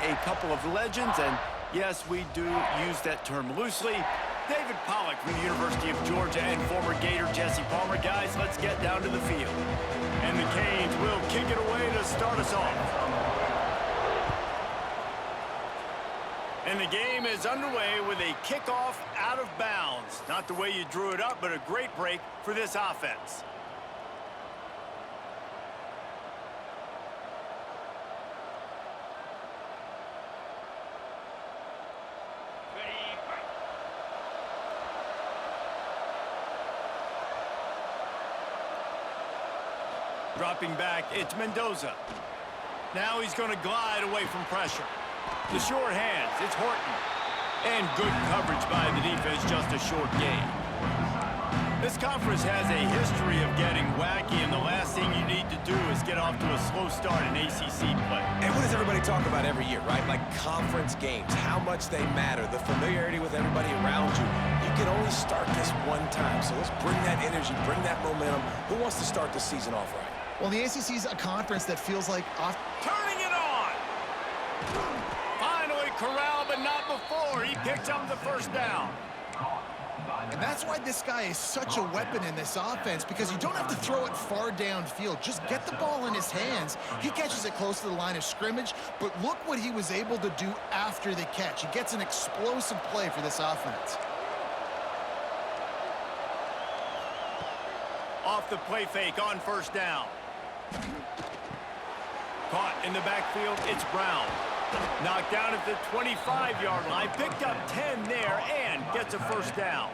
a couple of legends, and yes, we do use that term loosely. David Pollack from the University of Georgia and former Gator Jesse Palmer. Guys, let's get down to the field. And the Canes will kick it away to start us off. And the game is underway with a kickoff out of bounds. Not the way you drew it up, but a great break for this offense. Dropping back, it's Mendoza. Now he's going to glide away from pressure. The short hands, it's Horton. And good coverage by the defense, just a short gain. This conference has a history of getting wacky, and the last thing you need to do is get off to a slow start in ACC play. And what does everybody talk about every year, right? Like conference games, how much they matter, the familiarity with everybody around you. You can only start this one time, so let's bring that energy, bring that momentum. Who wants to start the season off right? Well, the ACC is a conference that feels like turning it on. Finally corralled, but not before. He picks up the first down. And that's why this guy is such a weapon in this offense, because you don't have to throw it far downfield. Just get the ball in his hands. He catches it close to the line of scrimmage, but look what he was able to do after the catch. He gets an explosive play for this offense. Off the play fake on first down. Caught in the backfield, it's Brown. Knocked down at the 25-yard line, picked up 10 there, and gets a first down.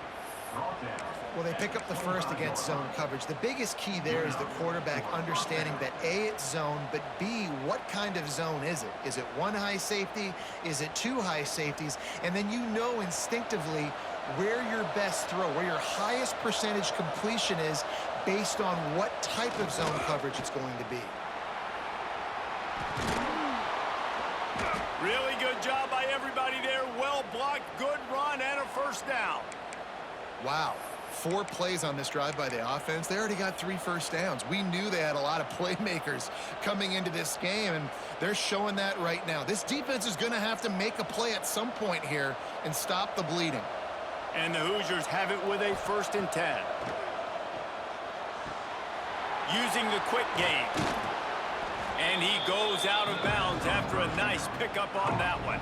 Well, they pick up the first against zone coverage. The biggest key there is the quarterback understanding that A, it's zone, but B, what kind of zone is it? Is it one high safety? Is it two high safeties? And then you know instinctively where your best throw, where your highest percentage completion is based on what type of zone coverage it's going to be. Really good job by everybody there. Well blocked, good run, and a first down. Wow. 4 plays on this drive by the offense. They already got 3 first downs. We knew they had a lot of playmakers coming into this game, and they're showing that right now. This defense is going to have to make a play at some point here and stop the bleeding. And the Hoosiers have it with a 1st and 10. Using the quick game. And he goes out of bounds after a nice pickup on that one.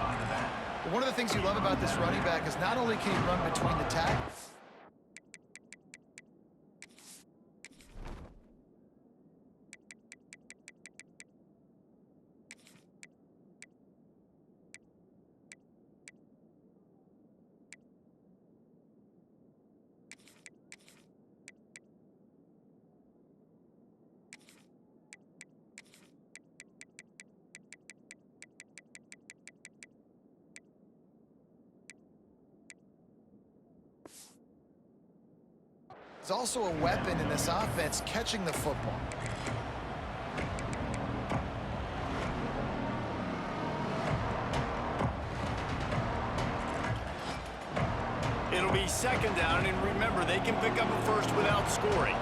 One of the things you love about this running back is not only can he run between the tackles, is also a weapon in this offense, catching the football. It'll be 2nd down, and remember, they can pick up a first without scoring.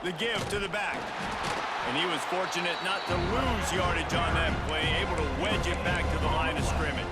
The give to the back. And he was fortunate not to lose yardage on that play, able to wedge it back to the line of scrimmage.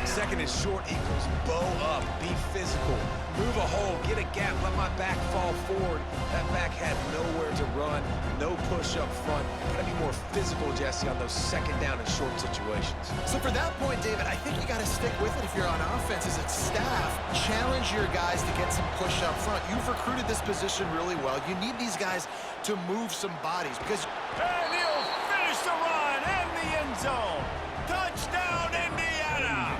2nd and short equals bow up, be physical, move a hole, get a gap, let my back fall forward. That back had nowhere to run, no push up front. Gotta be more physical, Jesse, on those 2nd down and short situations. So for that point, David, I think you got to stick with it if you're on offense as a staff. Challenge your guys to get some push up front. You've recruited this position really well. You need these guys to move some bodies because... And he'll finish the run in the end zone. Touchdown, Indiana!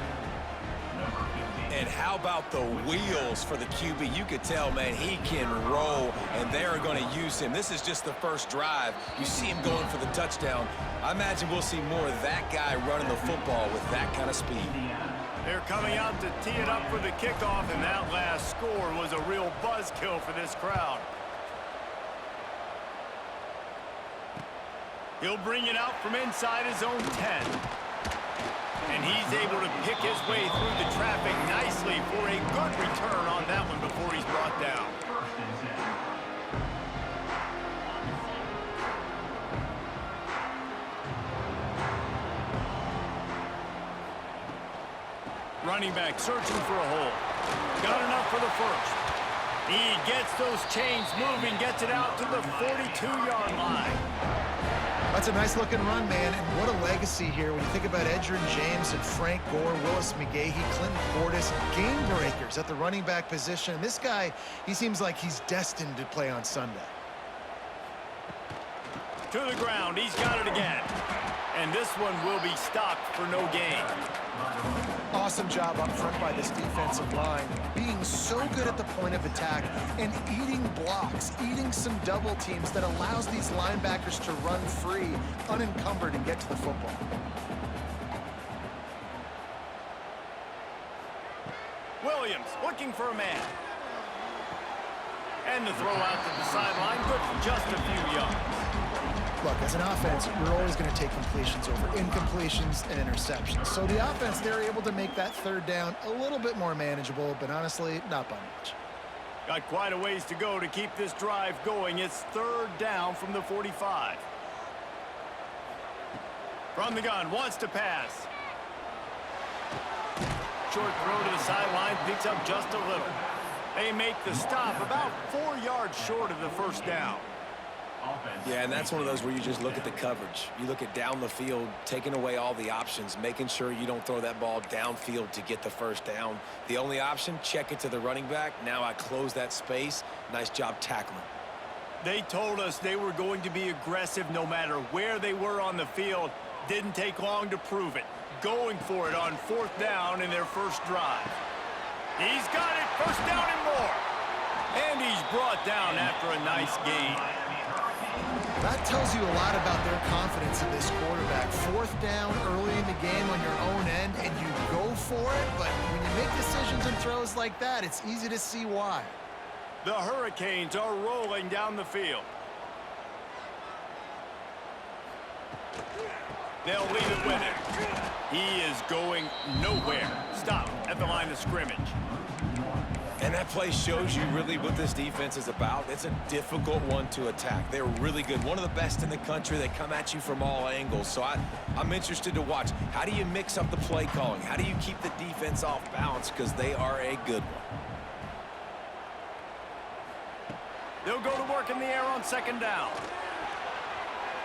And how about the wheels for the QB? You could tell, man, he can roll, and they're going to use him. This is just the first drive. You see him going for the touchdown. I imagine we'll see more of that guy running the football with that kind of speed. They're coming out to tee it up for the kickoff, and that last score was a real buzzkill for this crowd. He'll bring it out from inside his own 10. And he's able to pick his way through the traffic nicely for a good return on that one before he's brought down. running back searching for a hole. Got enough for the first. He gets those chains moving, gets it out to the 42-yard line. That's a nice-looking run, man, and what a legacy here when you think about Edgerrin James and Frank Gore, Willis McGahee, Clinton Portis, game breakers at the running back position. This guy, he seems like he's destined to play on Sunday. To the ground, he's got it again. And this one will be stopped for no gain. Awesome job up front by this defensive line, being so good at the point of attack and eating blocks, eating some double teams that allows these linebackers to run free, unencumbered, and get to the football. Williams looking for a man. And the throw out to the sideline, good for just a few yards. Look, as an offense, you're always going to take completions over incompletions and interceptions. So the offense, they're able to make that third down a little bit more manageable, but honestly, not by much. Got quite a ways to go to keep this drive going. It's third down from the 45. From the gun, wants to pass. Short throw to the sideline, picks up just a little. They make the stop about 4 yards short of the first down. Yeah, and that's one of those where you just look at the coverage. You look at down the field, taking away all the options, making sure you don't throw that ball downfield to get the first down. The only option, check it to the running back. Now I close that space. Nice job tackling. They told us they were going to be aggressive no matter where they were on the field. Didn't take long to prove it. Going for it on fourth down in their first drive. He's got it, first down and more. And he's brought down after a nice gain. That tells you a lot about their confidence in this quarterback. Fourth down early in the game on your own end, and you go for it, but when you make decisions and throws like that, it's easy to see why. The Hurricanes are rolling down the field. They'll leave it with him. He is going nowhere. Stop at the line of scrimmage. And that play shows you really what this defense is about. It's a difficult one to attack. They're really good. One of the best in the country. They come at you from all angles. So I'm interested to watch. How do you mix up the play calling? How do you keep the defense off balance? Because they are a good one. They'll go to work in the air on second down.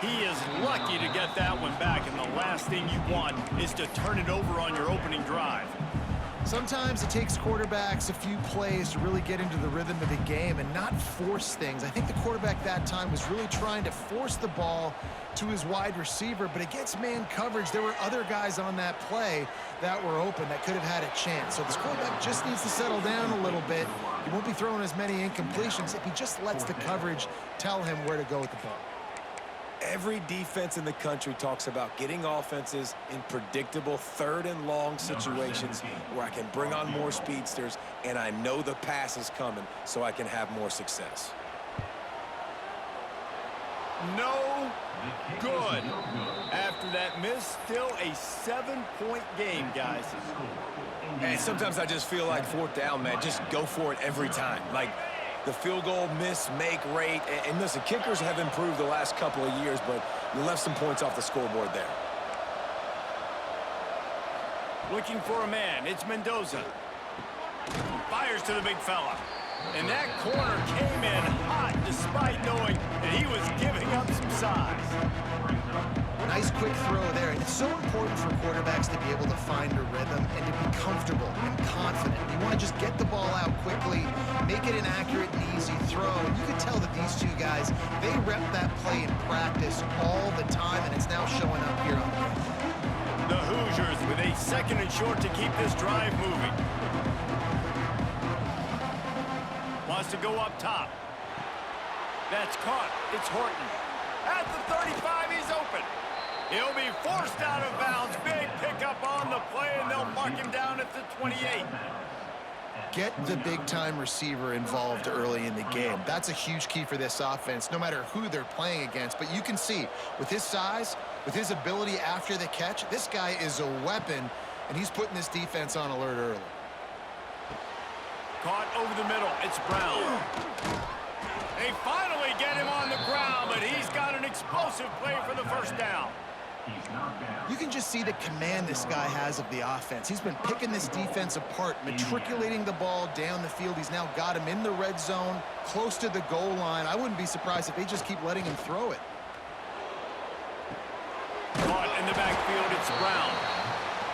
He is lucky to get that one back, and the last thing you want is to turn it over on your opening drive. Sometimes it takes quarterbacks a few plays to really get into the rhythm of the game and not force things. I think the quarterback that time was really trying to force the ball to his wide receiver, but against man coverage, there were other guys on that play that were open that could have had a chance. So this quarterback just needs to settle down a little bit. He won't be throwing as many incompletions if he just lets the coverage tell him where to go with the ball. Every defense in the country talks about getting offenses in predictable third and long situations where I can bring on more speedsters and I know the pass is coming so I can have more success. No good. After that miss, still a 7-point game, guys. And sometimes I just feel like fourth down, man, just go for it every time. Like, the field goal miss, make rate. And listen, kickers have improved the last couple of years, but you left some points off the scoreboard there. Looking for a man. It's Mendoza. Fires to the big fella. And that corner came in hot despite knowing that he was giving up some size. Nice quick throw there. It's so important for quarterbacks to be able to find a rhythm and to be comfortable and confident. You want to just get the ball out quickly, make it an accurate and easy throw. And you can tell that these two guys, they rep that play in practice all the time, and it's now showing up here on the field. The Hoosiers with a second and short to keep this drive moving. Wants to go up top. That's caught. It's Horton. At the 35, he's open. He'll be forced out of bounds. Big pickup on the play, and they'll mark him down at the 28. Get the big-time receiver involved early in the game. That's a huge key for this offense, no matter who they're playing against. But you can see, with his size, with his ability after the catch, this guy is a weapon, and he's putting this defense on alert early. Caught over the middle. It's Brown. They finally get him on the ground, but he's got an explosive play for the first down. You can just see the command this guy has of the offense. He's been picking this defense apart, matriculating the ball down the field. He's now got him in the red zone, close to the goal line. I wouldn't be surprised if they just keep letting him throw it. Caught in the backfield, it's Brown.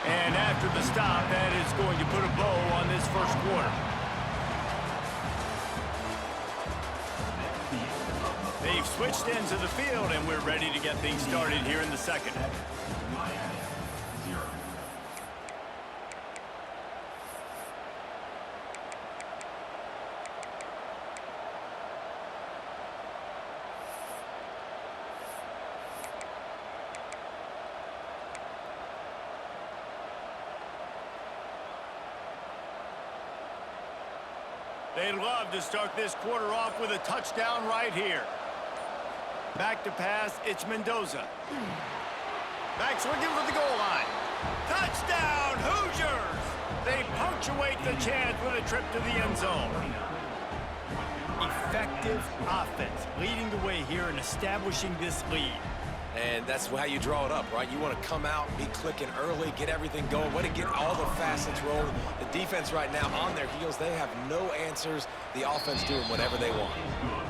And after the stop, that is going to put a bow on this first quarter. They've switched ends of the field, and we're ready to get things started here in the second. They'd love to start this quarter off with a touchdown right here. Back to pass, it's Mendoza. Back's looking for the goal line. Touchdown, Hoosiers! They punctuate the chance with a trip to the end zone. Effective offense, leading the way here and establishing this lead. And that's how you draw it up, right? You want to come out, be clicking early, get everything going, want to get all the facets rolling. The defense right now on their heels, they have no answers. The offense doing whatever they want.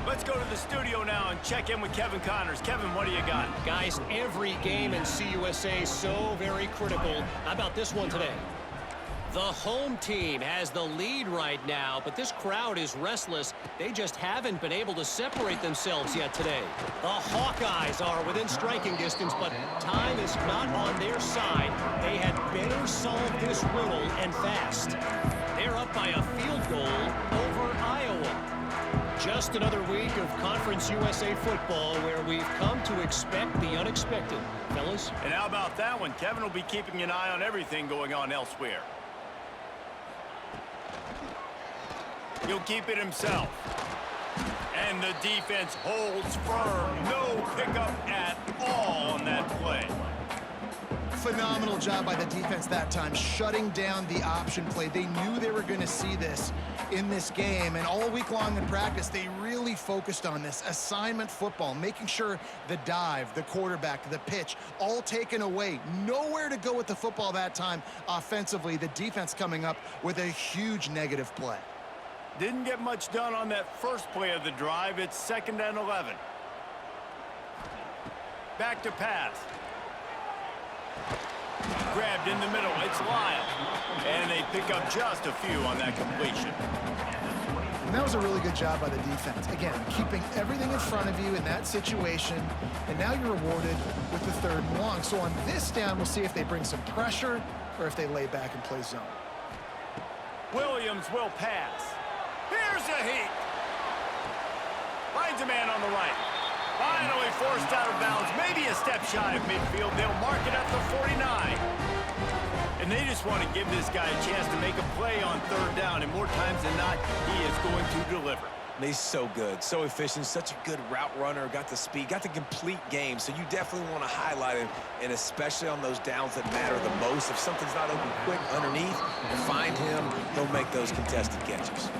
Let's go to the studio now and check in with Kevin Connors. Kevin, what do you got? Guys, every game in CUSA so very critical. How about this one today? The home team has the lead right now, but this crowd is restless. They just haven't been able to separate themselves yet today. The Hawkeyes are within striking distance, but time is not on their side. They had better solve this riddle and fast. They're up by a field goal over Iowa. Just another week of Conference USA football where we've come to expect the unexpected. Fellas? And how about that one? Kevin will be keeping an eye on everything going on elsewhere. He'll keep it himself. And the defense holds firm. No pickup at all on that play. Phenomenal job by the defense that time, shutting down the option play. They knew they were going to see this in this game, and all week long in practice, they really focused on this assignment football, making sure the dive, the quarterback, the pitch, all taken away. Nowhere to go with the football that time offensively. The defense coming up with a huge negative play. Didn't get much done on that first play of the drive. It's 2nd and 11. Back to pass. Grabbed in the middle. It's Lyle. And they pick up just a few on that completion. And that was a really good job by the defense. Again, keeping everything in front of you in that situation. And now you're rewarded with the 3rd and long. So on this down, we'll see if they bring some pressure or if they lay back and play zone. Williams will pass. Here's a heat. Finds a man on the right. Finally forced out of bounds. Maybe a step shy of midfield. They'll mark it at the 49. And they just want to give this guy a chance to make a play on 3rd down. And more times than not, he is going to deliver. He's so good, so efficient, such a good route runner, got the speed, got the complete game. So you definitely want to highlight him, and especially on those downs that matter the most. If something's not open quick underneath, find him, he'll make those contested catches.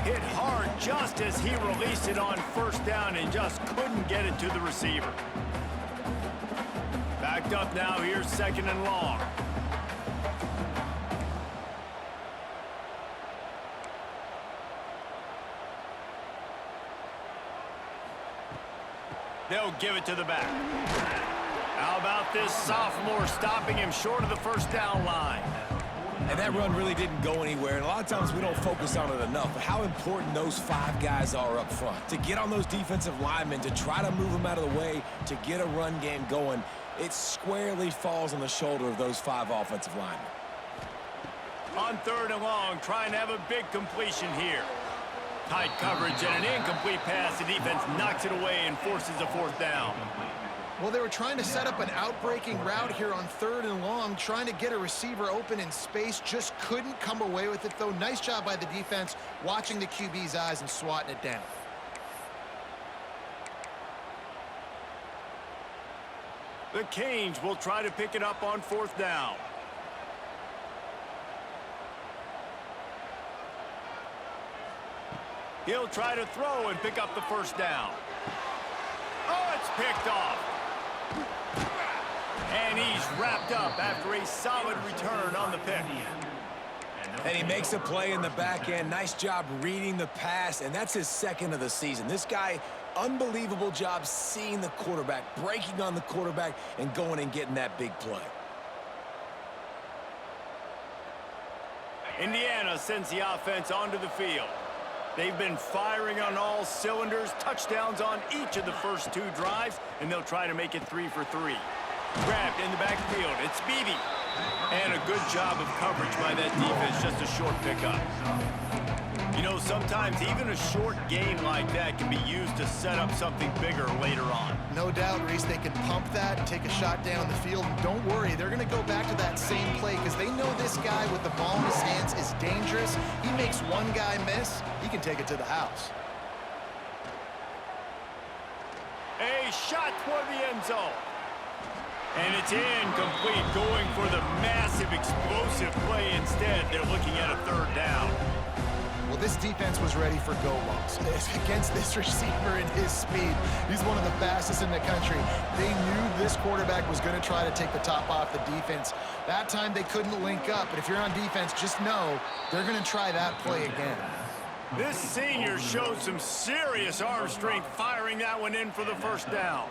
Hit hard just as he released it on 1st down and just couldn't get it to the receiver. Backed up now, here's 2nd and long. They'll give it to the back. How about this sophomore stopping him short of the 1st down line? And that run really didn't go anywhere. And a lot of times we don't focus on it enough. But how important those 5 guys are up front. To get on those defensive linemen, to try to move them out of the way, to get a run game going, it squarely falls on the shoulder of those 5 offensive linemen. On 3rd and long, trying to have a big completion here. Tight coverage and an incomplete pass. The defense knocks it away and forces a 4th down. Well, they were trying to set up an outbreaking route here on 3rd and long, trying to get a receiver open in space. Just couldn't come away with it, though. Nice job by the defense, watching the QB's eyes and swatting it down. The Canes will try to pick it up on 4th down. He'll try to throw and pick up the 1st down. Oh, it's picked off. And he's wrapped up after a solid return on the pick. And he makes a play in the back end. Nice job reading the pass, and that's his second of the season. This guy, unbelievable job seeing the quarterback, breaking on the quarterback, and going and getting that big play. Indiana sends the offense onto the field. They've been firing on all cylinders, touchdowns on each of the first 2 drives, and they'll try to make it 3 for 3. Grabbed in the backfield, it's Beebe. And a good job of coverage by that defense, just a short pickup. You know, sometimes even a short gain like that can be used to set up something bigger later on. No doubt, Reese, they can pump that and take a shot down the field. And don't worry, they're going to go back to that same play because they know this guy with the ball in his hands is dangerous. He makes one guy miss, he can take it to the house. A shot toward the end zone. And it's incomplete, going for the massive explosive play instead. They're looking at a 3rd down. Well, this defense was ready for go balls. Against this receiver and his speed, he's one of the fastest in the country. They knew this quarterback was going to try to take the top off the defense. That time they couldn't link up, but if you're on defense, just know they're going to try that play again. This senior showed some serious arm strength firing that one in for the 1st down.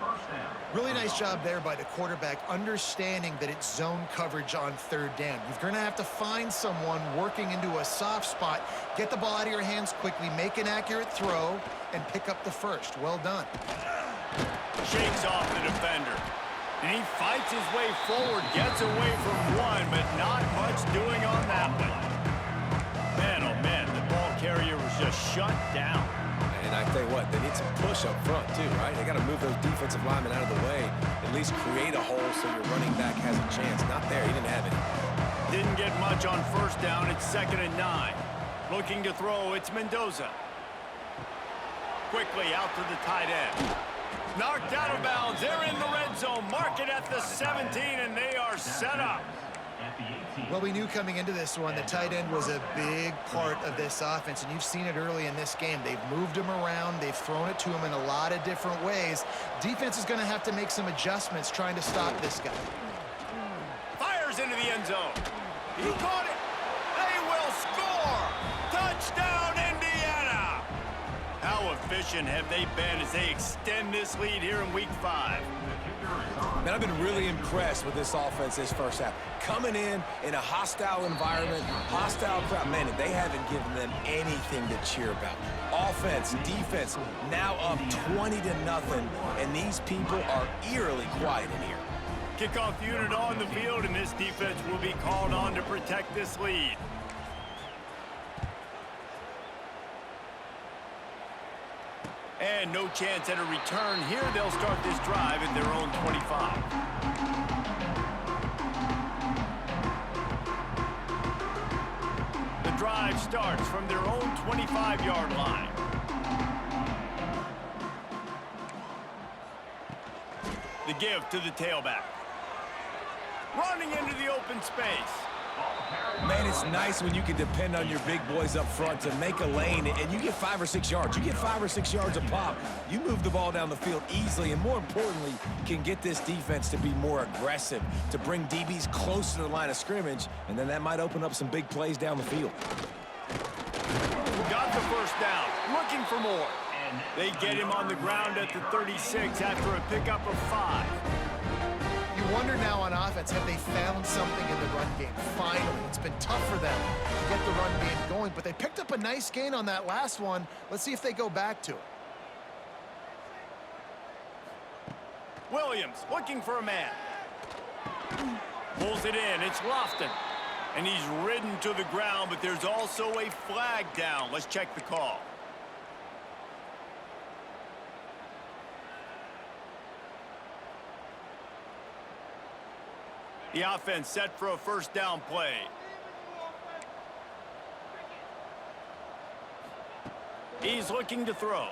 Really nice job there by the quarterback, understanding that it's zone coverage on 3rd down. You're going to have to find someone working into a soft spot, get the ball out of your hands quickly, make an accurate throw, and pick up the 1st. Well done. Shakes off the defender. And he fights his way forward, gets away from one, but not much doing on that one. Man, oh man, the ball carrier was just shut down. And I tell you what, they need some push up front too, right? They got to move those defensive linemen out of the way, at least create a hole so your running back has a chance. Not there, he didn't have it. Didn't get much on 1st down, it's 2nd and 9. Looking to throw, it's Mendoza. Quickly out to the tight end. Knocked out of bounds, they're in the red zone. Mark it at the 17, and they are set up. Well, we knew coming into this one the tight end was a big part of this offense, and you've seen it early in this game. They've moved him around. They've thrown it to him in a lot of different ways. Defense is going to have to make some adjustments trying to stop this guy. Fires into the end zone. He caught it. They will score. Touchdown, Indiana. How efficient have they been as they extend this lead here in Week 5? Man, I've been really impressed with this offense this 1st half. Coming in a hostile environment, hostile crowd, man, they haven't given them anything to cheer about. Offense, defense, now up 20-0, and these people are eerily quiet in here. Kickoff unit on the field, and this defense will be called on to protect this lead. And no chance at a return here. They'll start this drive at their own 25. The drive starts from their own 25-yard line. The give to the tailback. Running into the open space. Man, it's nice when you can depend on your big boys up front to make a lane, and you get 5 or 6 yards. You get 5 or 6 yards a pop. You move the ball down the field easily, and more importantly, can get this defense to be more aggressive, to bring DBs close to the line of scrimmage, and then that might open up some big plays down the field. Got the 1st down, looking for more. They get him on the ground at the 36 after a pickup of 5. You wonder now on offense, have they found something in the run game? Finally, it's been tough for them to get the run game going, but they picked up a nice gain on that last one. Let's see if they go back to it. Williams looking for a man. Pulls it in, it's Lofton. And he's ridden to the ground, but there's also a flag down. Let's check the call. The offense set for a 1st down play. He's looking to throw.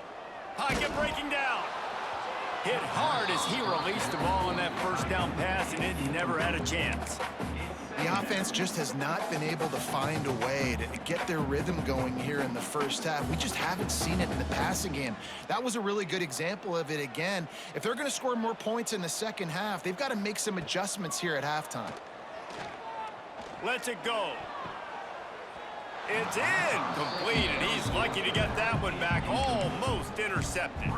Pocket breaking down. Hit hard as he released the ball on that 1st down pass, and it never had a chance. The offense just has not been able to find a way to get their rhythm going here in the first half. We just haven't seen it in the passing game. That was a really good example of it again. If they're going to score more points in the second half, they've got to make some adjustments here at halftime. Lets it go. It's incomplete, and he's lucky to get that one back, almost intercepted.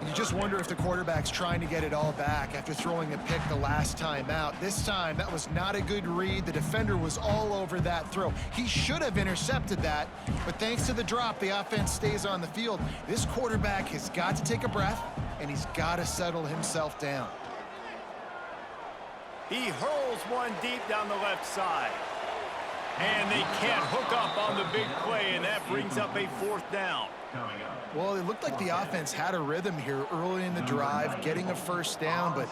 You just wonder if the quarterback's trying to get it all back after throwing a pick the last time out. This time, that was not a good read. The defender was all over that throw. He should have intercepted that, but thanks to the drop, the offense stays on the field. This quarterback has got to take a breath, and he's got to settle himself down. He hurls one deep down the left side. And they can't hook up on the big play, and that brings up a 4th down. Well, it looked like the offense had a rhythm here early in the drive, getting a 1st down, but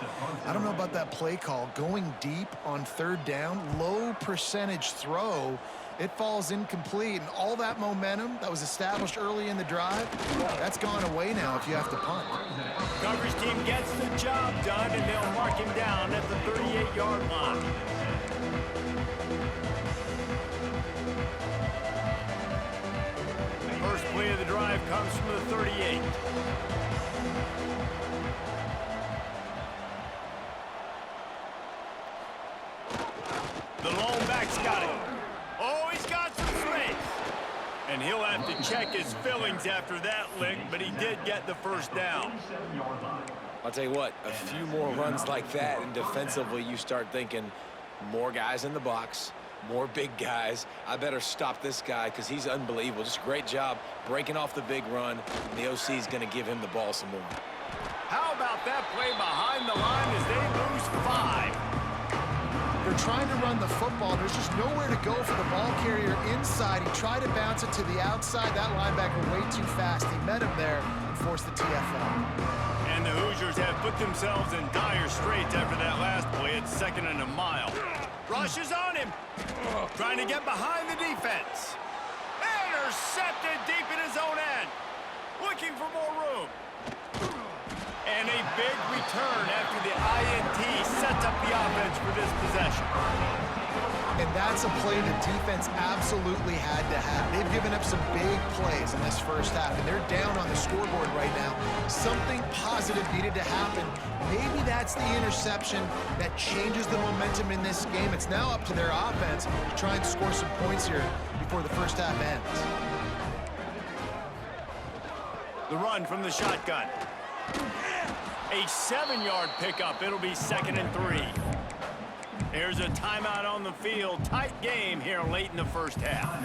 I don't know about that play call. Going deep on 3rd down, low percentage throw, it falls incomplete, and all that momentum that was established early in the drive, that's gone away now if you have to punt. Coverage team gets the job done, and they'll mark him down at the 38-yard line. First play of the drive comes from the 38. The lone back's got it. Oh, he's got some space. And he'll have to check his fillings after that lick, but he did get the 1st down. I'll tell you what, a few more runs like that, and defensively you start thinking more guys in the box, more big guys. I better stop this guy because he's unbelievable. Just a great job breaking off the big run, and the OC is going to give him the ball some more. How about that play behind the line as they lose 5? They're trying to run the football. There's just nowhere to go for the ball carrier inside. He tried to bounce it to the outside. That linebacker way too fast. He met him there and forced the TFL. And the Hoosiers have put themselves in dire straits after that last play. It's 2nd and a mile. Rush is on him. Trying to get behind the defense. Intercepted deep in his own end. Looking for more room. And a big return after the INT sets up the offense for this possession. And that's a play the defense absolutely had to have. They've given up some big plays in this first half, and they're down on the scoreboard right now. Something positive needed to happen. Maybe that's the interception that changes the momentum in this game. It's now up to their offense to try and score some points here before the first half ends. The run from the shotgun. A 7-yard pickup. It'll be 2nd and 3. There's a timeout on the field. Tight game here late in the first half.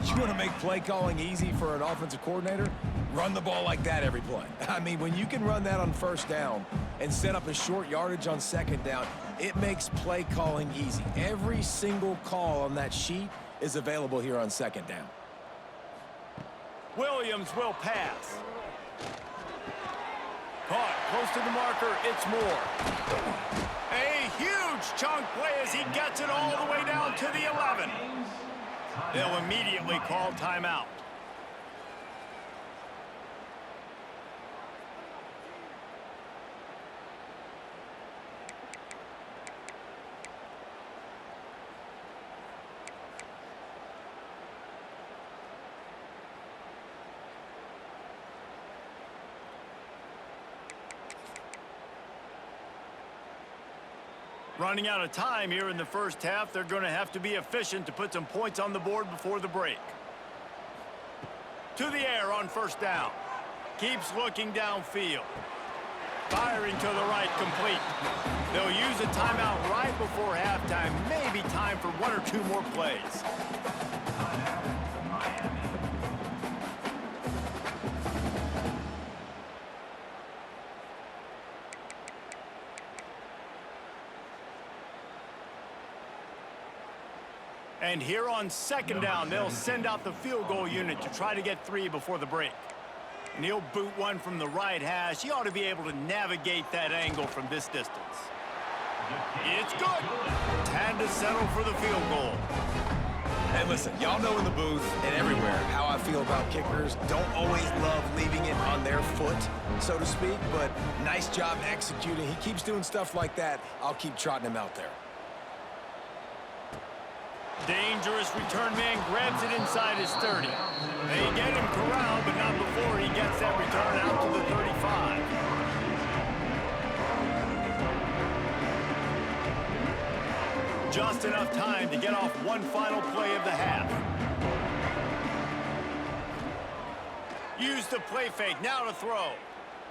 You want to make play calling easy for an offensive coordinator? Run the ball like that every play. I mean, when you can run that on 1st down and set up a short yardage on 2nd down, it makes play calling easy. Every single call on that sheet is available here on 2nd down. Williams will pass. Caught close to the marker. It's Moore. A huge chunk play as he gets it all the way down to the 11. They'll immediately call timeout. Running out of time here in the first half. They're going to have to be efficient to put some points on the board before the break. To the air on 1st down. Keeps looking downfield. Firing to the right, complete. They'll use a timeout right before halftime. Maybe time for 1 or 2 more plays. And here on 2nd down, they'll send out the field goal unit to try to get 3 before the break. And he'll boot one from the right hash. He ought to be able to navigate that angle from this distance. It's good. Time to settle for the field goal. And listen, y'all know in the booth and everywhere how I feel about kickers. Don't always love leaving it on their foot, so to speak, but nice job executing. He keeps doing stuff like that. I'll keep trotting him out there. Dangerous return man grabs it inside his 30. They get him corralled, but not before he gets that return out to the 35. Just enough time to get off one final play of the half. Use the play fake, now to throw.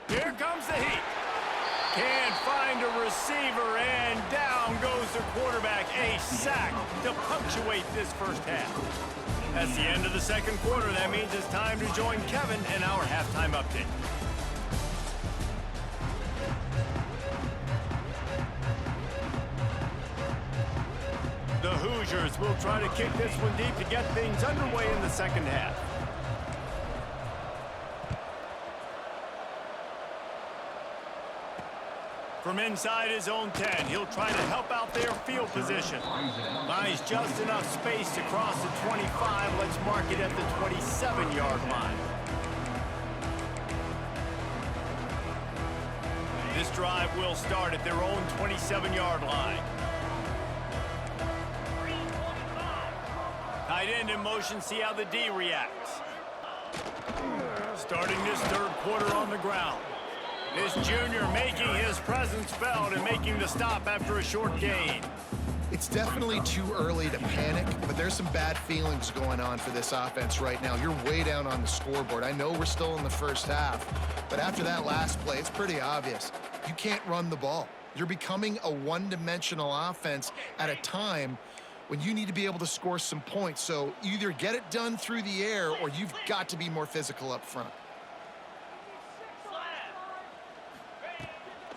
Here comes the heat. Can't find a receiver, and down goes the quarterback. A sack to punctuate this first half. That's the end of the second quarter. That means it's time to join Kevin in our halftime update. The Hoosiers will try to kick this one deep to get things underway in the second half. From inside his own 10, he'll try to help out their field position. Buys just enough space to cross the 25. Let's mark it at the 27-yard line. This drive will start at their own 27-yard line. Tight end in motion, see how the D reacts. Starting this third quarter on the ground. This junior making his presence felt and making the stop after a short gain. It's definitely too early to panic, but there's some bad feelings going on for this offense right now. You're way down on the scoreboard. I know we're still in the first half, but after that last play, it's pretty obvious. You can't run the ball. You're becoming a one-dimensional offense at a time when you need to be able to score some points. So either get it done through the air or you've got to be more physical up front.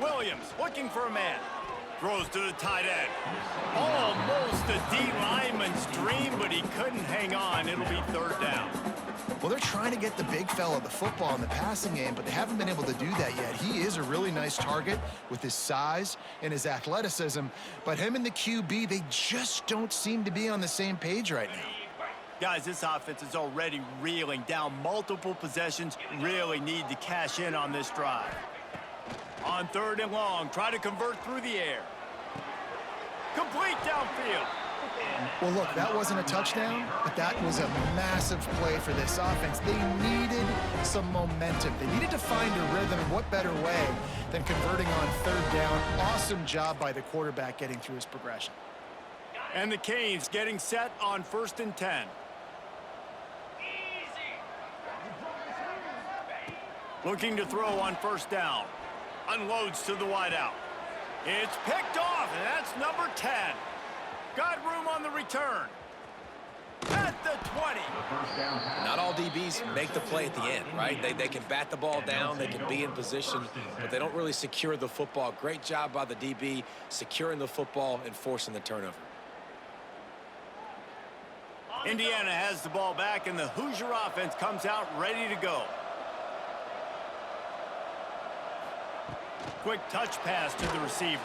Williams looking for a man. Throws to the tight end. Almost a D lineman's dream, but he couldn't hang on. It'll be third down. Well, they're trying to get the big fella the football in the passing game, but they haven't been able to do that yet. He is a really nice target with his size and his athleticism, but him and the QB, they just don't seem to be on the same page right now. Guys, this offense is already reeling down multiple possessions. Really need to cash in on this drive. On third and long, try to convert through the air. Complete downfield. Well, look, that wasn't a touchdown, but that was a massive play for this offense. They needed some momentum. They needed to find a rhythm, and what better way than converting on third down. Awesome job by the quarterback getting through his progression. And the Canes getting set on 1st and 10. Looking to throw on first down. Unloads to the wideout. It's picked off, and that's number 10. Got room on the return. At the 20. Not all DBs make the play at the end, right? They can bat the ball down, they can be in position, but they don't really secure the football. Great job by the DB securing the football and forcing the turnover. Indiana has the ball back, and the Hoosier offense comes out ready to go. Quick touch pass to the receiver.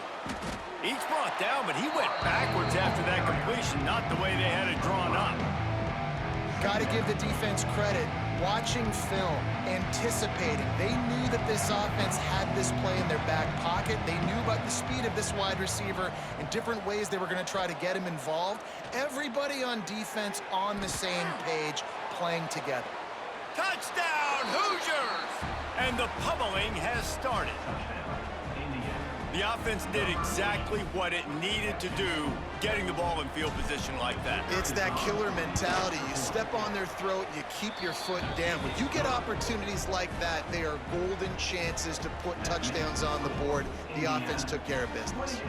He's brought down, but he went backwards after that completion, not the way they had it drawn up. Got to give the defense credit. Watching film, anticipating. They knew that this offense had this play in their back pocket. They knew about the speed of this wide receiver and different ways they were going to try to get him involved. Everybody on defense on the same page, playing together. Touchdown, Hoosiers! And the pummeling has started. The offense did exactly what it needed to do, getting the ball in field position like that. It's that killer mentality. You step on their throat, you keep your foot down. When you get opportunities like that, they are golden chances to put touchdowns on the board. The offense took care of business.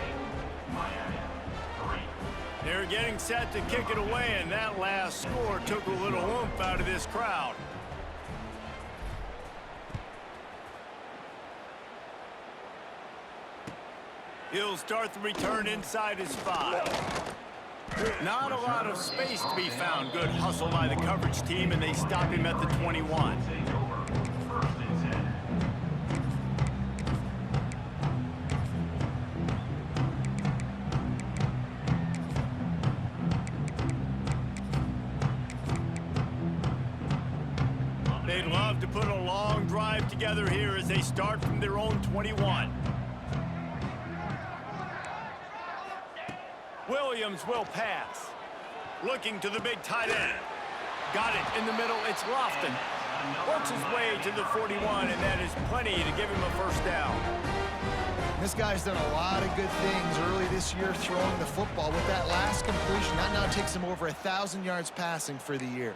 They're getting set to kick it away, and that last score took a little oomph out of this crowd. He'll start the return inside his 5. Not a lot of space to be found. Good hustle by the coverage team, and they stop him at the 21. They'd love to put a long drive together here as they start from their own 21. Williams will pass. Looking to the big tight end. Got it in the middle. It's Lofton. Works his way to the 41, and that is plenty to give him a first down. This guy's done a lot of good things early this year throwing the football. With that last completion, that now takes him over 1,000 yards passing for the year.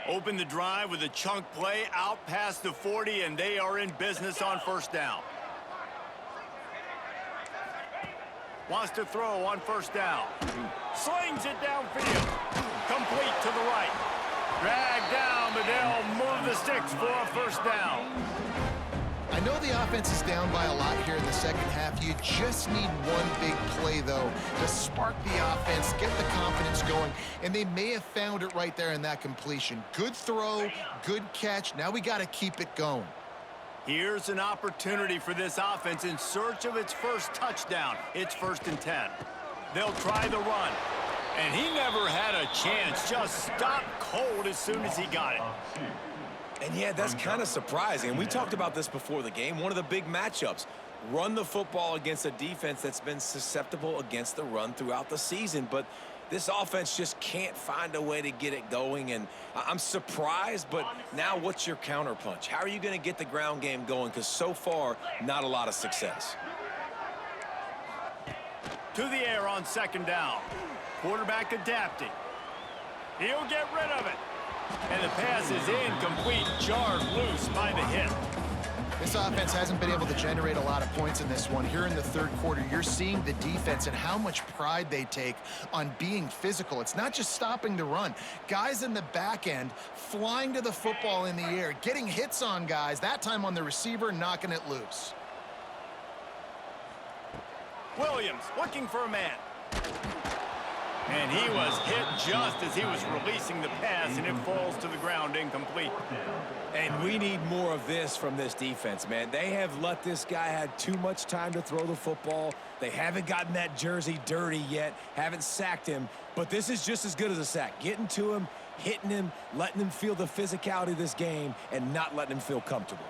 Open the drive with a chunk play out past the 40, and they are in business on first down. Wants to throw on first down. Slings it downfield. Complete to the right. Dragged down, but they'll move the sticks for a first down. I know the offense is down by a lot here in the second half. You just need one big play, though, to spark the offense, get the confidence going, and they may have found it right there in that completion. Good throw, good catch. Now we got to keep it going. Here's an opportunity for this offense in search of its first touchdown. It's 1st and 10. They'll try the run. And he never had a chance. Just stopped cold as soon as he got it. And yeah, that's kind of surprising. And we talked about this before the game. One of the big matchups. Run the football against a defense that's been susceptible against the run throughout the season. But this offense just can't find a way to get it going. And I'm surprised, but now what's your counterpunch? How are you going to get the ground game going? Because so far, not a lot of success. To the air on 2nd down. Quarterback adapting. He'll get rid of it. And the pass is incomplete, jarred loose by the hip. This offense hasn't been able to generate a lot of points in this one. Here in the third quarter, you're seeing the defense and how much pride they take on being physical. It's not just stopping the run. Guys in the back end flying to the football in the air, getting hits on guys, that time on the receiver, knocking it loose. Williams looking for a man. And he was hit just as he was releasing the pass, and it falls to the ground incomplete. And we need more of this from this defense, man. They have let this guy have too much time to throw the football. They haven't gotten that jersey dirty yet, haven't sacked him. But this is just as good as a sack. Getting to him, hitting him, letting him feel the physicality of this game, and not letting him feel comfortable.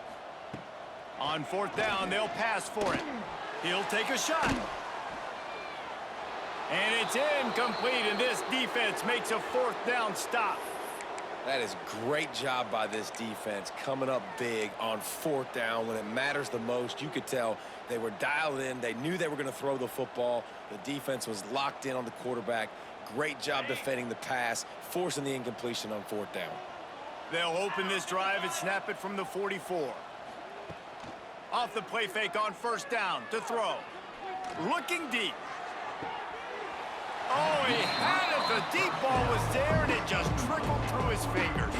On 4th down, they'll pass for it. He'll take a shot. And it's incomplete, and this defense makes a 4th down stop. That is great job by this defense, coming up big on 4th down when it matters the most. You could tell they were dialed in. They knew they were going to throw the football. The defense was locked in on the quarterback. Great job defending the pass, forcing the incompletion on 4th down. They'll open this drive and snap it from the 44. Off the play fake on 1st down to throw. Looking deep. Oh, he had it. The deep ball was there, and it just trickled through his fingers.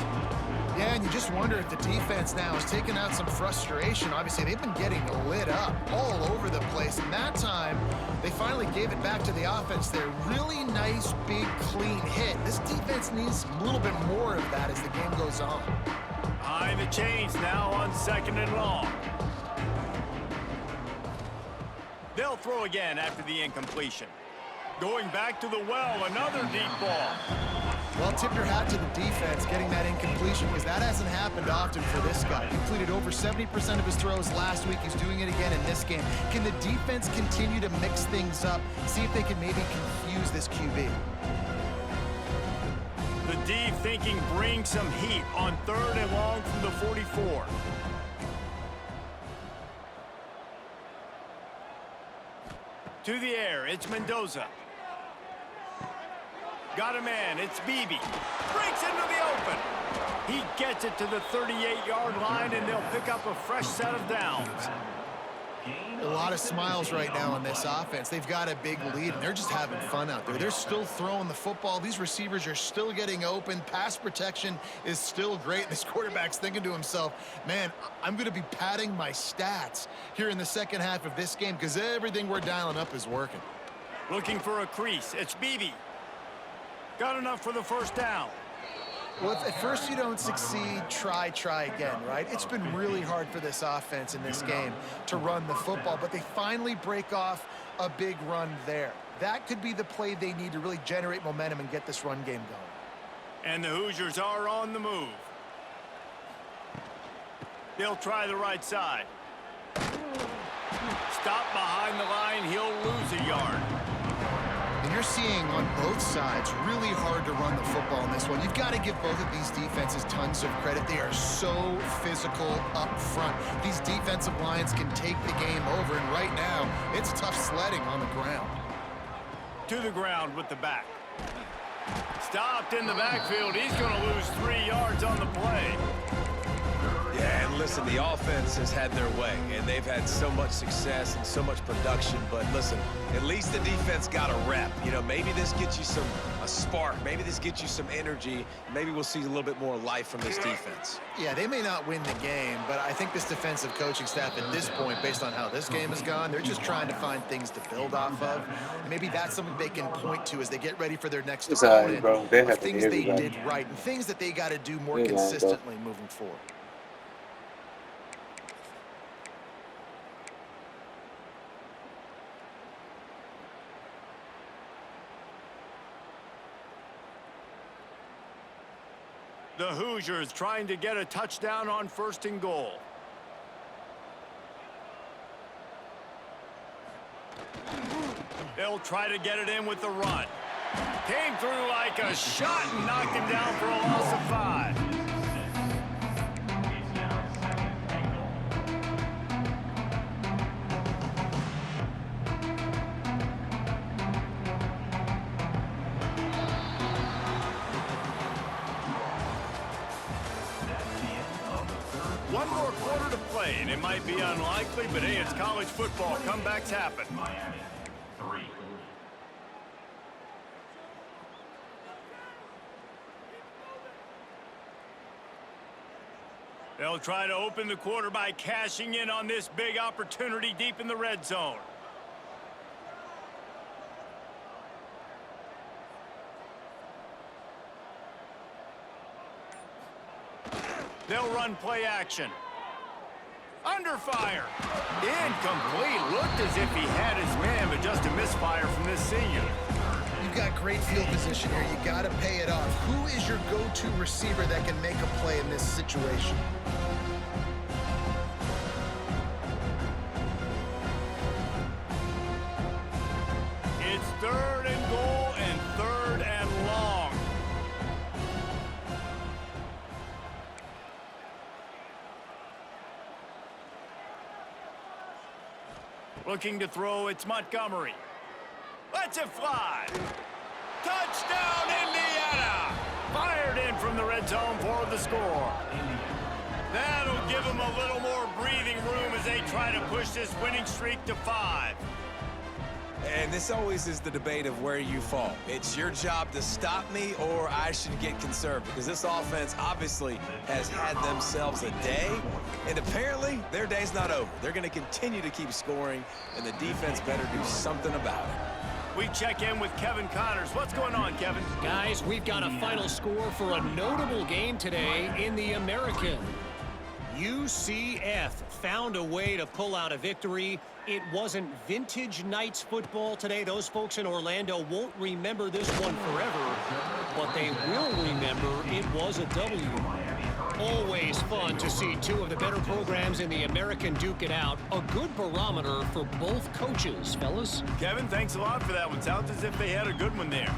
Yeah, and you just wonder if the defense now is taking out some frustration. Obviously, they've been getting lit up all over the place. And that time, they finally gave it back to the offense there. Really nice, big, clean hit. This defense needs a little bit more of that as the game goes on. Behind the chains now on 2nd and long. They'll throw again after the incompletion. Going back to the well, another deep ball. Well, tip your hat to the defense getting that incompletion, because that hasn't happened often for this guy. He completed over 70% of his throws last week. He's doing it again in this game. Can the defense continue to mix things up, see if they can maybe confuse this QB? The D thinking bring some heat on 3rd and long from the 44. To the air, it's Mendoza. Got a man, it's Beebe. Breaks into the open. He gets it to the 38-yard line, and they'll pick up a fresh set of downs. A lot of smiles right now on this offense. They've got a big lead, and they're just having fun out there. They're still throwing the football. These receivers are still getting open. Pass protection is still great. This quarterback's thinking to himself, man, I'm going to be padding my stats here in the second half of this game because everything we're dialing up is working. Looking for a crease. It's Beebe. Got enough for the 1st down. Well, if at first you don't succeed, try again, right? It's been really hard for this offense in this game to run the football, but they finally break off a big run there. That could be the play they need to really generate momentum and get this run game going. And the Hoosiers are on the move. They'll try the right side. Stop behind the line. He'll lose a yard. And you're seeing on both sides really hard to run the football in this one. You've got to give both of these defenses tons of credit. They are so physical up front. These defensive lines can take the game over, and right now, it's tough sledding on the ground. To the ground with the back. Stopped in the backfield. He's going to lose 3 yards on the play. Yeah, and listen, the offense has had their way, and they've had so much success and so much production. But listen, at least the defense got a rep. You know, maybe this gets you a spark. Maybe this gets you some energy. Maybe we'll see a little bit more life from this defense. Yeah, they may not win the game, but I think this defensive coaching staff at this point, based on how this game has gone, they're just trying to find things to build off of. And maybe that's something they can point to as they get ready for their next opponent. bro. They have Things they did right and things that they got to do more consistently moving forward. The Hoosiers trying to get a touchdown on 1st and goal. They'll try to get it in with the run. Came through like a shot and knocked him down for a loss of 5. One more quarter to play, and it might be unlikely, but hey, it's college football. Comebacks happen. They'll try to open the quarter by cashing in on this big opportunity deep in the red zone. They'll run play action. Under fire. Incomplete. Looked as if he had his man, but just a misfire from this senior. You've got great field position here. You got to pay it off. Who is your go-to receiver that can make a play in this situation? It's 3rd and goal and 3rd and long. Looking to throw, it's Montgomery. Lets it fly. Touchdown, Indiana! Fired in from the red zone for the score. That'll give them a little more breathing room as they try to push this winning streak to 5. And this always is the debate of where you fall. It's your job to stop me, or I should get conserved, because this offense obviously has had themselves a day, and apparently their day's not over. They're going to continue to keep scoring, and the defense better do something about it. We check in with Kevin Connors. What's going on, Kevin? Guys, we've got a final score for a notable game today in the American. UCF found a way to pull out a victory. It wasn't vintage Knights football today. Those folks in Orlando won't remember this one forever, but they will remember it was a W. Always fun to see two of the better programs in the American duke it out. A good barometer for both coaches, fellas. Kevin, thanks a lot for that one. Sounds as if they had a good one there.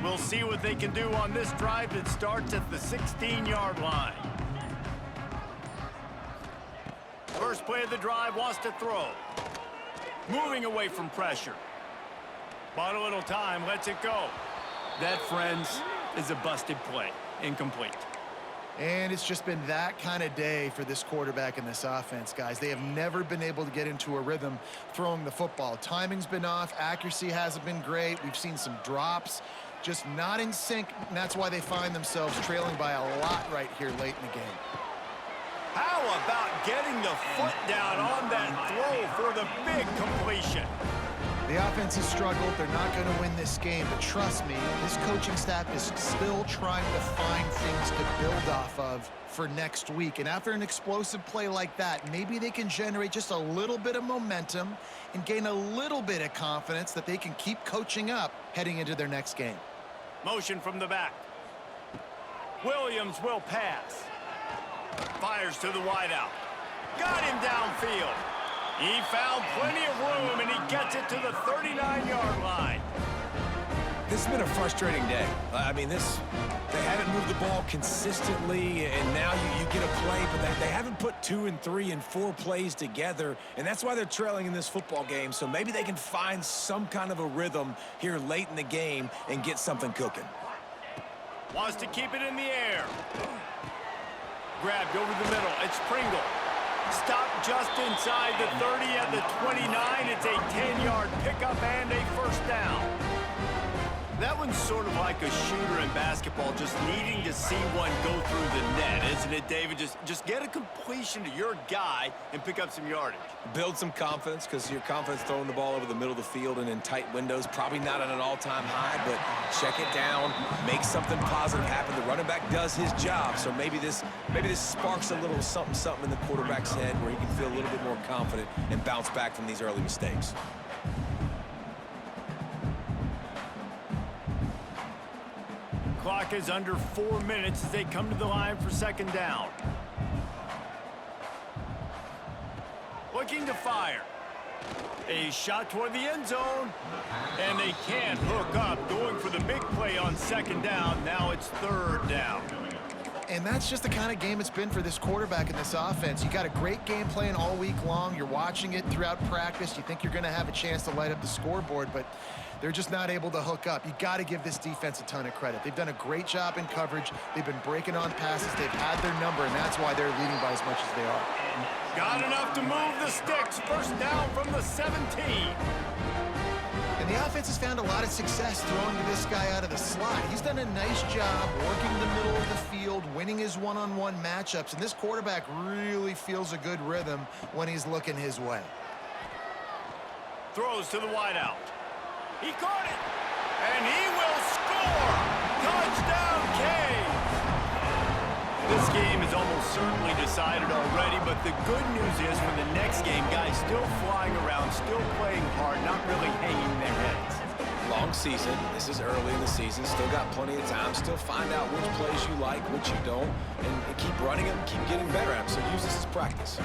We'll see what they can do on this drive that starts at the 16-yard line. First play of the drive, wants to throw. Moving away from pressure. Bought a little time, lets it go. That, friends, is a busted play. Incomplete. And it's just been that kind of day for this quarterback and this offense, guys. They have never been able to get into a rhythm throwing the football. Timing's been off. Accuracy hasn't been great. We've seen some drops. Just not in sync, and that's why they find themselves trailing by a lot right here late in the game. How about getting the foot down on that throw for the big completion? The offense has struggled. They're not going to win this game, but trust me, this coaching staff is still trying to find things to build off of for next week. And after an explosive play like that, maybe they can generate just a little bit of momentum and gain a little bit of confidence that they can keep coaching up heading into their next game. Motion from the back. Williams will pass. Fires to the wideout. Got him downfield. He found plenty of room, and he gets it to the 39-yard line. This has been a frustrating day. I mean, they haven't moved the ball consistently, and now you get a play, but they haven't put 2 and 3 and 4 plays together, and that's why they're trailing in this football game. So maybe they can find some kind of a rhythm here late in the game and get something cooking. Wants to keep it in the air. Grabbed over the middle. It's Pringle. Stopped just inside the 30 at the 29. It's a 10-yard pickup and a first down. That one's sort of like a shooter in basketball, just needing to see one go through the net, isn't it, David? Just get a completion to your guy and pick up some yardage. Build some confidence, because your confidence throwing the ball over the middle of the field and in tight windows, probably not at an all-time high, but check it down, make something positive happen. The running back does his job, so maybe this sparks a little something in the quarterback's head where he can feel a little bit more confident and bounce back from these early mistakes. Clock is under 4 minutes as they come to the line for second down. Looking to fire. A shot toward the end zone. And they can't hook up. Going for the big play on second down. Now it's third down. And that's just the kind of game it's been for this quarterback in this offense. You got a great game plan all week long. You're watching it throughout practice. You think you're going to have a chance to light up the scoreboard, but they're just not able to hook up. You got to give this defense a ton of credit. They've done a great job in coverage. They've been breaking on passes. They've had their number, and that's why they're leading by as much as they are. Got enough to move the sticks. First down from the 17. And the offense has found a lot of success throwing to this guy out of the slot. He's done a nice job working the middle of the field, winning his one-on-one matchups, and this quarterback really feels a good rhythm when he's looking his way. Throws to the wideout. He caught it, and he will score! Touchdown, Canes! This game is almost certainly decided already, but the good news is for the next game, guys still flying around, still playing hard, not really hanging their heads. Long season. This is early in the season. Still got plenty of time. Still find out which plays you like, which you don't, and keep running them, keep getting better at them. So use this as practice.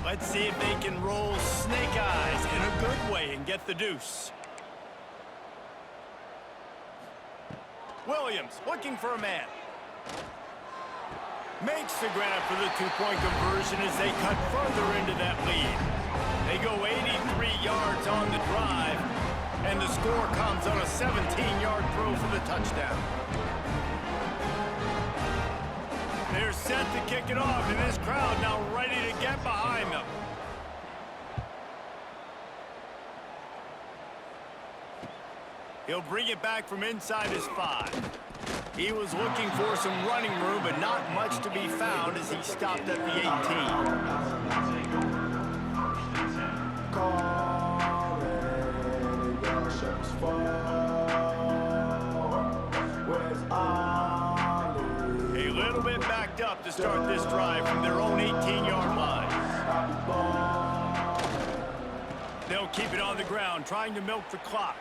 Let's see if they can roll snake eyes in a good way and get the deuce. Williams looking for a man. Makes the grab for the two-point conversion as they cut further into that lead. They go 83 yards on the drive, and the score comes on a 17-yard throw for the touchdown. They're set to kick it off, and this crowd now ready to get behind them. He'll bring it back from inside his 5. He was looking for some running room, but not much to be found as he stopped at the 18. A little bit backed up to start this drive from their own 18-yard line. They'll keep it on the ground, trying to milk the clock.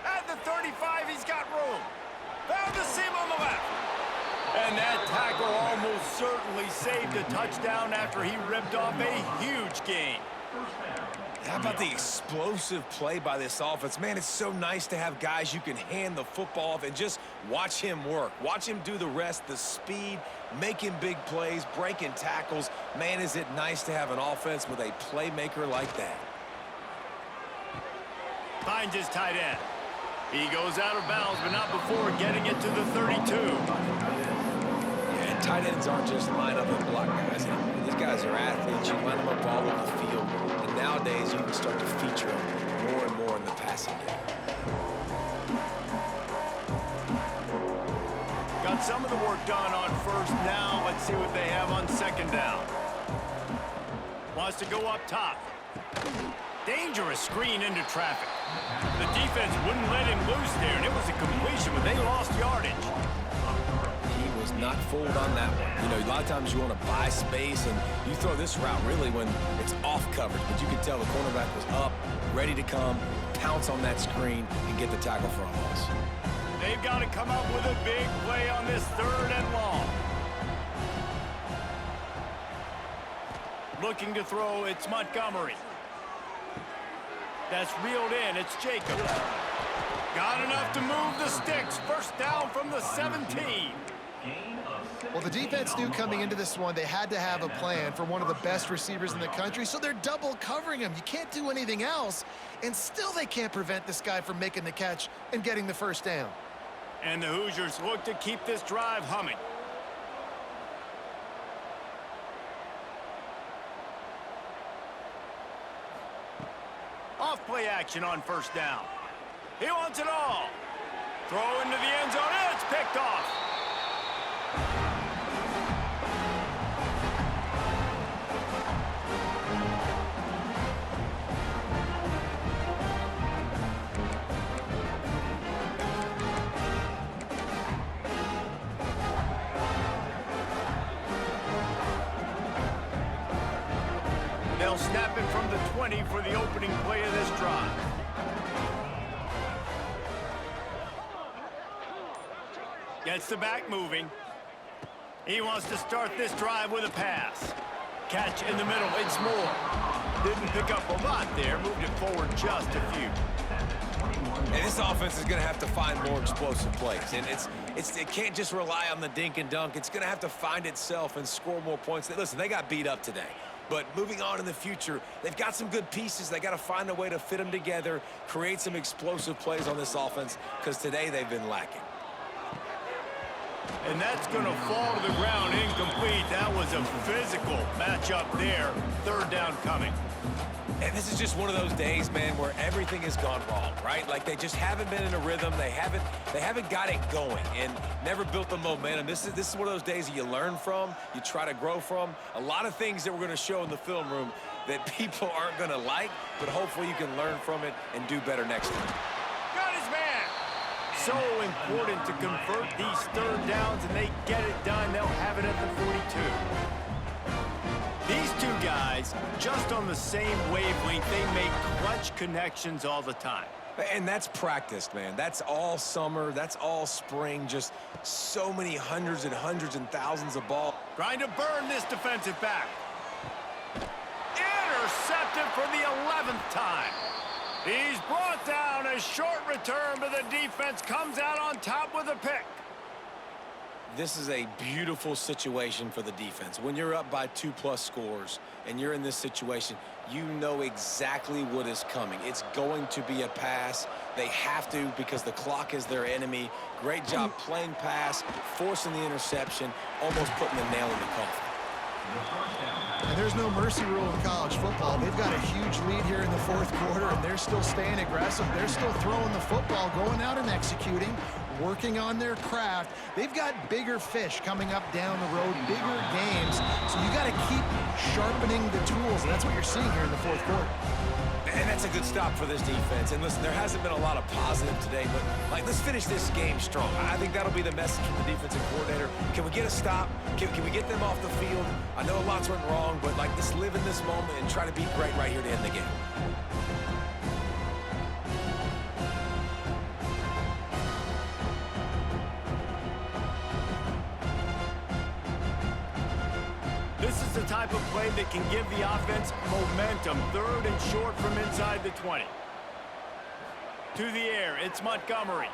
At the 35, he's got room. Found the seam on the left. And that tackle almost certainly saved a touchdown after he ripped off a huge gain. How about the explosive play by this offense? Man, it's so nice to have guys you can hand the football off and just watch him work. Watch him do the rest, the speed, making big plays, breaking tackles. Man, is it nice to have an offense with a playmaker like that. Finds his tight end. He goes out of bounds, but not before getting it to the 32. Yeah, and tight ends aren't just line up and block guys. These guys are athletes. You line them up all over the field. And nowadays, you can start to feature them more and more in the passing game. Got some of the work done on first. Now let's see what they have on second down. Wants to go up top. Dangerous screen into traffic. The defense wouldn't let him loose there, and it was a completion, but they lost yardage. He was not fooled on that one. You know, a lot of times you want to buy space, and you throw this route really when it's off coverage, but you could tell the cornerback was up, ready to come, pounce on that screen, and get the tackle for a loss. They've got to come up with a big play on this 3rd and long. Looking to throw, it's Montgomery. That's reeled in, it's Jacobs. Got enough to move the sticks. First down from the 17. Well, the defense knew coming into this one they had to have a plan for one of the best receivers in the country, so they're double covering him. You can't do anything else, and still they can't prevent this guy from making the catch and getting the first down. And the Hoosiers look to keep this drive humming. Off play action on first down. He wants it all. Throw into the end zone. It's picked off. They'll snap it from the 20 for the opening play of this drive. Gets the back moving. He wants to start this drive with a pass. Catch in the middle, it's Moore. Didn't pick up a lot there, moved it forward just a few. And this offense is going to have to find more explosive plays. And it can't just rely on the dink and dunk. It's going to have to find itself and score more points. Listen, they got beat up today. But moving on in the future, they've got some good pieces. They got to find a way to fit them together, create some explosive plays on this offense, because today they've been lacking. And that's going to fall to the ground incomplete. That was a physical matchup there. 3rd down coming. And this is just one of those days, man, where everything has gone wrong, right? Like they just haven't been in a rhythm. They haven't got it going and never built the momentum. This is one of those days that you learn from, you try to grow from. A lot of things that we're going to show in the film room that people aren't going to like, but hopefully you can learn from it and do better next time. Got his man. So important to convert these 3rd downs, and they get it done. They'll have it at the 42. These two guys, just on the same wavelength, they make clutch connections all the time. And that's practiced, man. That's all summer. That's all spring. Just so many hundreds and hundreds and thousands of balls. Trying to burn this defensive back. Intercepted for the 11th time. He's brought down. A short return, but the defense comes out on top with a pick. This is a beautiful situation for the defense. When you're up by 2+ scores and you're in this situation, you know exactly what is coming. It's going to be a pass. They have to because the clock is their enemy. Great job playing pass, forcing the interception, almost putting the nail in the coffin. And there's no mercy rule in college football. They've got a huge lead here in the 4th quarter, and they're still staying aggressive. They're still throwing the football, going out and executing, working on their craft. They've got bigger fish coming up down the road, bigger games. So you got to keep sharpening the tools, and that's what you're seeing here in the 4th quarter. And that's a good stop for this defense. And listen, there hasn't been a lot of positive today, but let's finish this game strong. I think that'll be the message from the defensive coordinator. Can we get a stop? Can we get them off the field? I know a lot's went wrong, but let's live in this moment and try to be great right here to end the game. This is the type of play that can give the offense momentum. 3rd and short from inside the 20. To the air, it's Montgomery.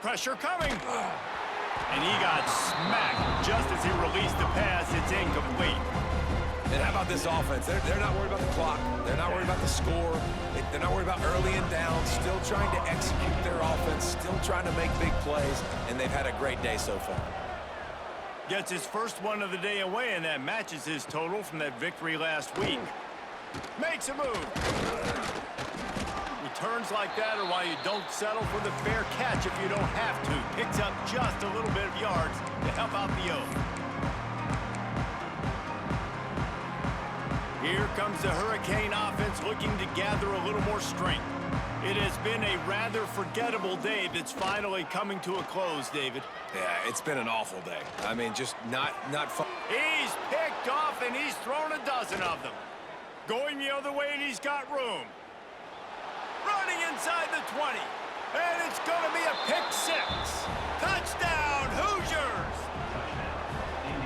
Pressure coming. And he got smacked just as he released the pass. It's incomplete. And how about this offense? They're not worried about the clock. They're not worried about the score. They're not worried about early and down. Still trying to execute their offense. Still trying to make big plays. And they've had a great day so far. Gets his first one of the day away, and that matches his total from that victory last week. Makes a move. Returns like that are why you don't settle for the fair catch if you don't have to. Picks up just a little bit of yards to help out the O. Here comes the Hurricane offense looking to gather a little more strength. It has been a rather forgettable day that's finally coming to a close, David. Yeah, it's been an awful day. I mean, just not fun. He's picked off, and he's thrown a dozen of them. Going the other way, and he's got room. Running inside the 20. And it's going to be a pick six. Touchdown, Hoosiers!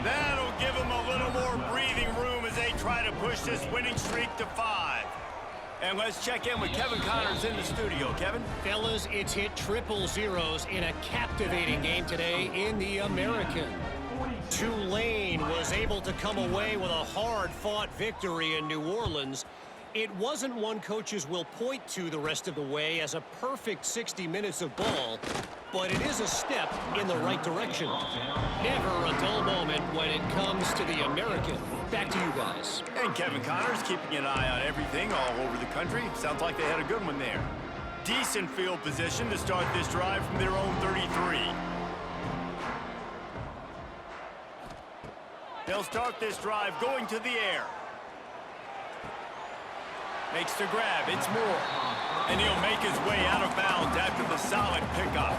That'll give them a little more breathing room as they try to push this winning streak to 5. And let's check in with Kevin Connors in the studio. Kevin? Fellas, it's hit triple zeros in a captivating game today in the American. Tulane was able to come away with a hard-fought victory in New Orleans. It wasn't one coaches will point to the rest of the way as a perfect 60 minutes of ball, but it is a step in the right direction. Never a dull moment when it comes to the American. Back to you guys. And Kevin Connors keeping an eye on everything all over the country. Sounds like they had a good one there. Decent field position to start this drive from their own 33. They'll start this drive going to the air. Makes the grab. It's Moore. And he'll make his way out of bounds after the solid pickup.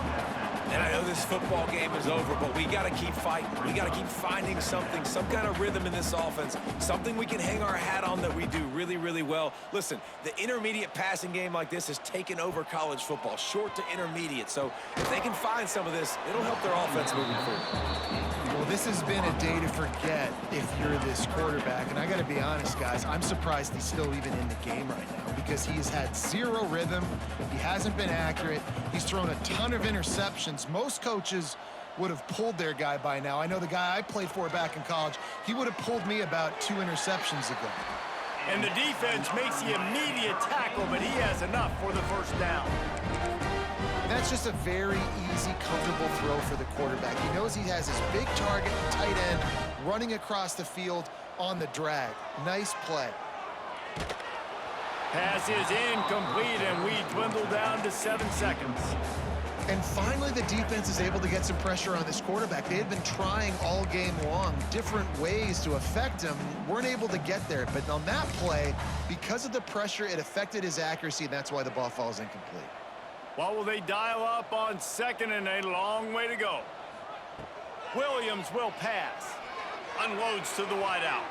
And I know this football game is over, but we got to keep fighting. We got to keep finding something, some kind of rhythm in this offense, something we can hang our hat on that we do really, really well. Listen, the intermediate passing game like this has taken over college football, short to intermediate. So if they can find some of this, it'll help their offense moving forward. Well, this has been a day to forget if you're this quarterback. And I got to be honest, guys, I'm surprised he's still even in the game right now because he has had zero rhythm. He hasn't been accurate. He's thrown a ton of interceptions. Most coaches would have pulled their guy by now. I know the guy I played for back in college, he would have pulled me about 2 interceptions ago. And the defense makes the immediate tackle, but he has enough for the first down. That's just a very easy, comfortable throw for the quarterback. He knows he has his big target, the tight end, running across the field on the drag. Nice play. Pass is incomplete, and we dwindle down to 7 seconds. And finally, the defense is able to get some pressure on this quarterback. They had been trying all game long different ways to affect him, weren't able to get there. But on that play, because of the pressure, it affected his accuracy, and that's why the ball falls incomplete. What will they dial up on 2nd and a long way to go? Williams will pass. Unloads to the wideout.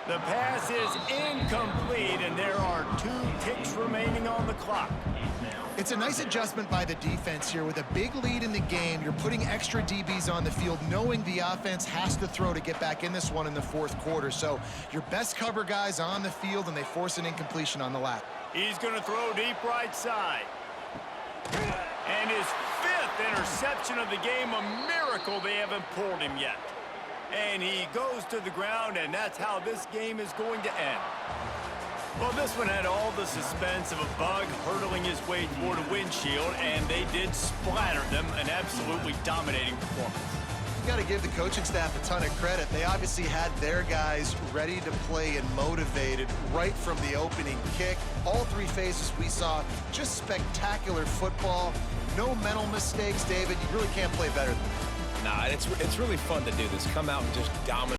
The pass is incomplete, and there are 2 ticks remaining on the clock. It's a nice adjustment by the defense here. With a big lead in the game, you're putting extra DBs on the field, knowing the offense has to throw to get back in this one in the 4th quarter. So your best cover guys on the field, and they force an incompletion on the lap. He's going to throw deep right side. And his 5th interception of the game, a miracle they haven't pulled him yet. And he goes to the ground, and that's how this game is going to end. Well, this one had all the suspense of a bug hurtling his way toward a windshield, and they did splatter them, an absolutely dominating performance. You got to give the coaching staff a ton of credit. They obviously had their guys ready to play and motivated right from the opening kick. All 3 phases we saw, just spectacular football. No mental mistakes, David. You really can't play better than that. Nah, it's really fun to do this. Come out and just dominate.